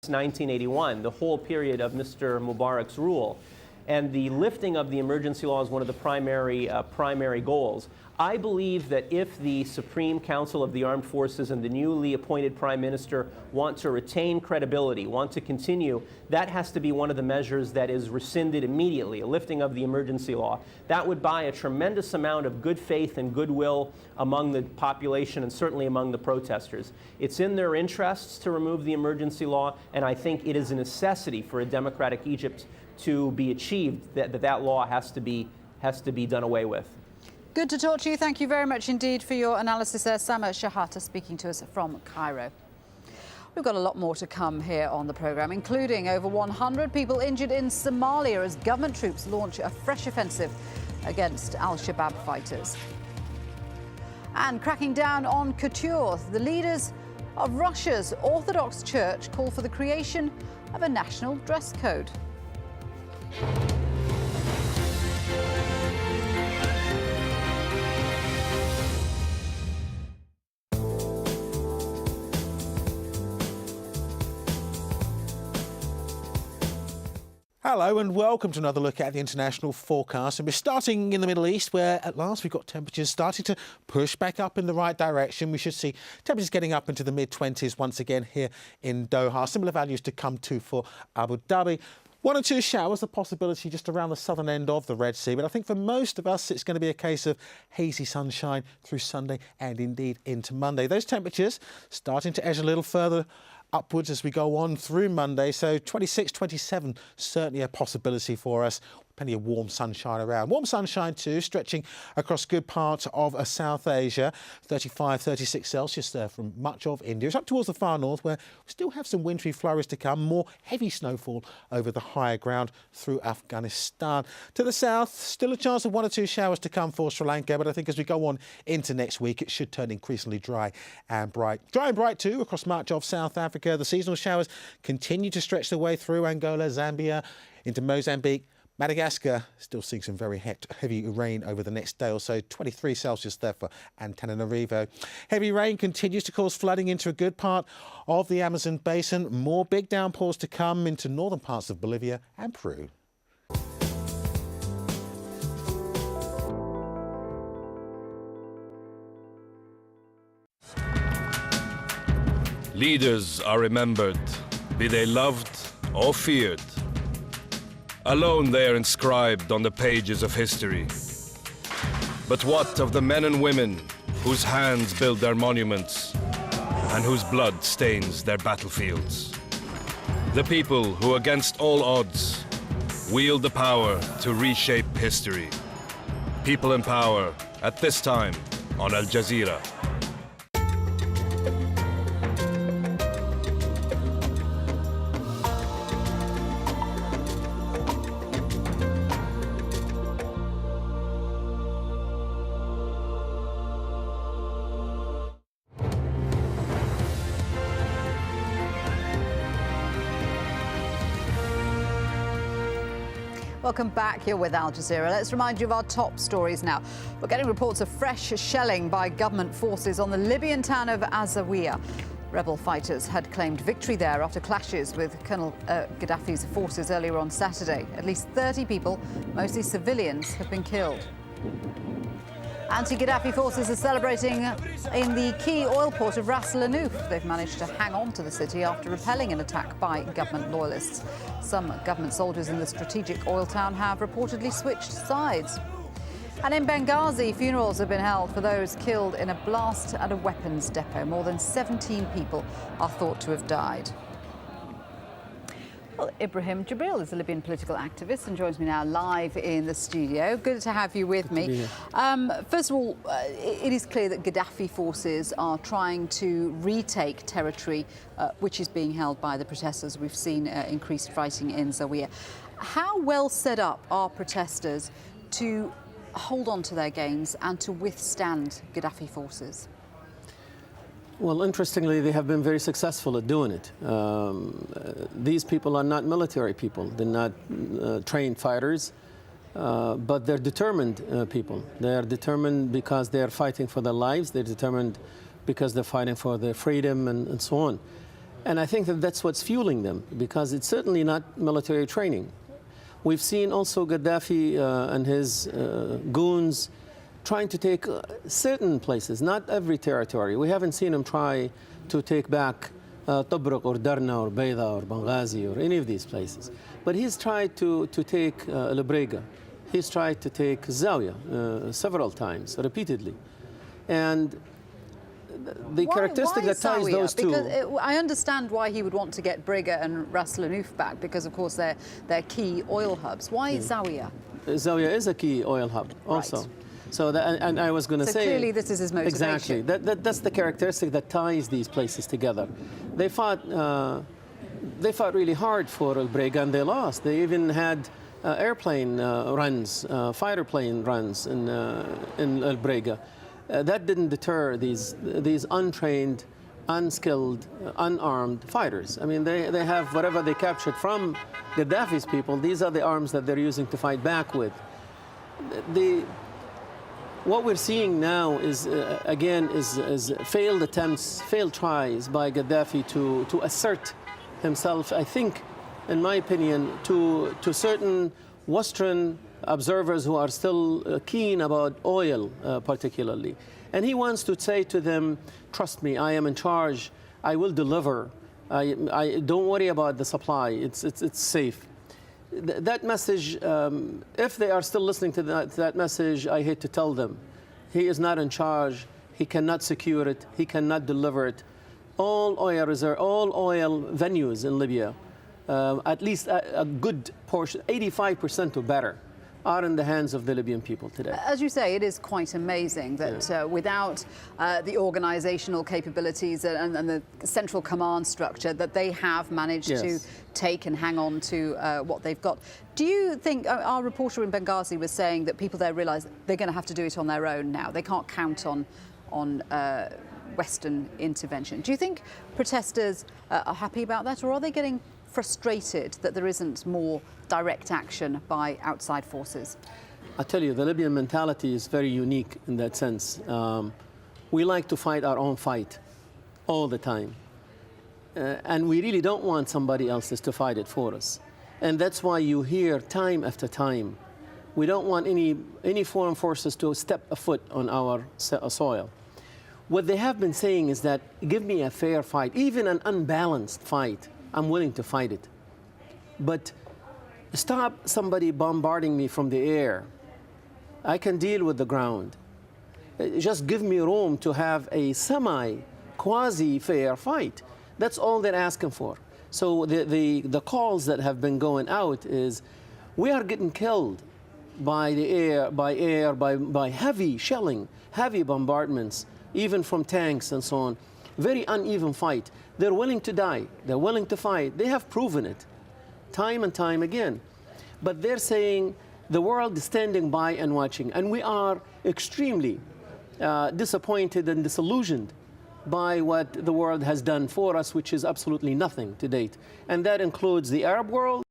1981, the whole period of Mr. Mubarak's rule. And the lifting of the emergency law is one of the primary goals. I believe that if the Supreme Council of the Armed Forces and the newly appointed Prime Minister want to retain credibility, want to continue, that has to be one of the measures that is rescinded immediately, a lifting of the emergency law. That would buy a tremendous amount of good faith and goodwill among the population and certainly among the protesters. It's in their interests to remove the emergency law, and I think it is a necessity for a democratic Egypt to be achieved, that law has to be done away with. Good to talk to you. Thank you very much indeed for your analysis there. Sama Shahata speaking to us from Cairo. We've got a lot more to come here on the programme, including over 100 people injured in Somalia as government troops launch a fresh offensive against al-Shabaab fighters. And cracking down on couture, the leaders of Russia's Orthodox Church call for the creation of a national dress code. Hello and welcome to another look at the international forecast. And we're starting in the Middle East, where at last we've got temperatures starting to push back up in the right direction. We should see temperatures getting up into the mid-20s once again here in Doha. Similar values to come to for Abu Dhabi. 1 or 2 showers, a possibility just around the southern end of the Red Sea. But I think for most of us, it's going to be a case of hazy sunshine through Sunday and indeed into Monday. Those temperatures starting to edge a little further upwards as we go on through Monday. So 26, 27, certainly a possibility for us. Plenty of warm sunshine around. Warm sunshine too, stretching across good parts of South Asia. 35, 36 Celsius there from much of India. It's up towards the far north where we still have some wintry flurries to come. More heavy snowfall over the higher ground through Afghanistan. To the south, still a chance of 1 or 2 showers to come for Sri Lanka. But I think as we go on into next week, it should turn increasingly dry and bright. Dry and bright too across much of South Africa. The seasonal showers continue to stretch their way through Angola, Zambia, into Mozambique. Madagascar still seeing some very heavy rain over the next day or so. 23 Celsius there for Antananarivo. Heavy rain continues to cause flooding into a good part of the Amazon basin. More big downpours to come into northern parts of Bolivia and Peru. Leaders are remembered, be they loved or feared. Alone they are inscribed on the pages of history. But what of the men and women whose hands build their monuments and whose blood stains their battlefields? The people who, against all odds, wield the power to reshape history. People in power at this time on AlJazeera. Welcome back. You're with Al Jazeera. Let's remind you of our top stories now. We're getting reports of fresh shelling by government forces on the Libyan town of AlJazeera. Rebel fighters had claimed victory there after clashes with Colonel Gaddafi's forces earlier on Saturday. At least 30 people, mostly civilians, have been killed. Anti-Gaddafi forces are celebrating in the key oil port of Ras Lanuf. They've managed to hang on to the city after repelling an attack by government loyalists. Some government soldiers in the strategic oil town have reportedly switched sides. And in Benghazi, funerals have been held for those killed in a blast at a weapons depot. More than 17 people are thought to have died. Well, Ibrahim Jibril is a Libyan political activist and joins me now live in the studio. Good to have you with me. First of all, it is clear that Gaddafi forces are trying to retake territory which is being held by the protesters. We've seen increased fighting in Zawiya. How well set up are protesters to hold on to their gains and to withstand Gaddafi forces? Well, interestingly, they have been very successful at doing it. These people are not military people. They're not trained fighters, but they're determined people. They're determined because they're fighting for their lives. They're determined because they're fighting for their freedom and so on. And I think that that's what's fueling them, because it's certainly not military training. We've seen also Gaddafi and his goons trying to take certain places, not every territory. We haven't seen him try to take back Tobruk or Darna or Bayda or Benghazi or any of these places. But he's tried to take Al-Brega. He's tried to take Zawiya several times, repeatedly. And the characteristic that ties Zawiya? those two... Because I understand why he would want to get Brega and Ras Lanuf back, because of course they're key oil hubs. Why Zawiya? Zawiya is a key oil hub also. Right. So that, and I was going to say... So clearly this is his motivation. Exactly. That's the characteristic that ties these places together. They fought really hard for Al-Brega and they lost. They even had airplane runs, fighter plane runs in Al-Brega. That didn't deter these untrained, unskilled, unarmed fighters. I mean, they have whatever they captured from Gaddafi's people. These are the arms that they're using to fight back with. What we're seeing now is, again, is failed attempts, failed tries by Gaddafi to assert himself, I think, in my opinion, to certain Western observers who are still keen about oil, particularly. And he wants to say to them, trust me, I am in charge, I will deliver, I don't worry about the supply, it's safe. That message, if they are still listening to that message, I hate to tell them, he is not in charge, he cannot secure it, he cannot deliver it. All oil venues in Libya, at least a good portion, 85% or better, are in the hands of the Libyan people today. As you say, it is quite amazing that without the organizational capabilities and the central command structure, that they have managed to take and hang on to what they've got. Do you think, our reporter in Benghazi was saying that people there realise they're going to have to do it on their own now? They can't count on Western intervention. Do you think protesters are happy about that, or are they getting frustrated that there isn't more direct action by outside forces? I tell you, the Libyan mentality is very unique in that sense. We like to fight our own fight all the time. And we really don't want somebody else's to fight it for us. And that's why you hear time after time, we don't want any foreign forces to step a foot on our soil. What they have been saying is that, give me a fair fight, even an unbalanced fight, I'm willing to fight it. But stop somebody bombarding me from the air. I can deal with the ground. Just give me room to have a quasi-fair fight. That's all they're asking for. So the calls that have been going out is, we are getting killed by the air, by heavy shelling, heavy bombardments, even from tanks and so on. Very uneven fight. They're willing to die. They're willing to fight. They have proven it time and time again. But they're saying the world is standing by and watching. And we are extremely disappointed and disillusioned by what the world has done for us, which is absolutely nothing to date. And that includes the Arab world.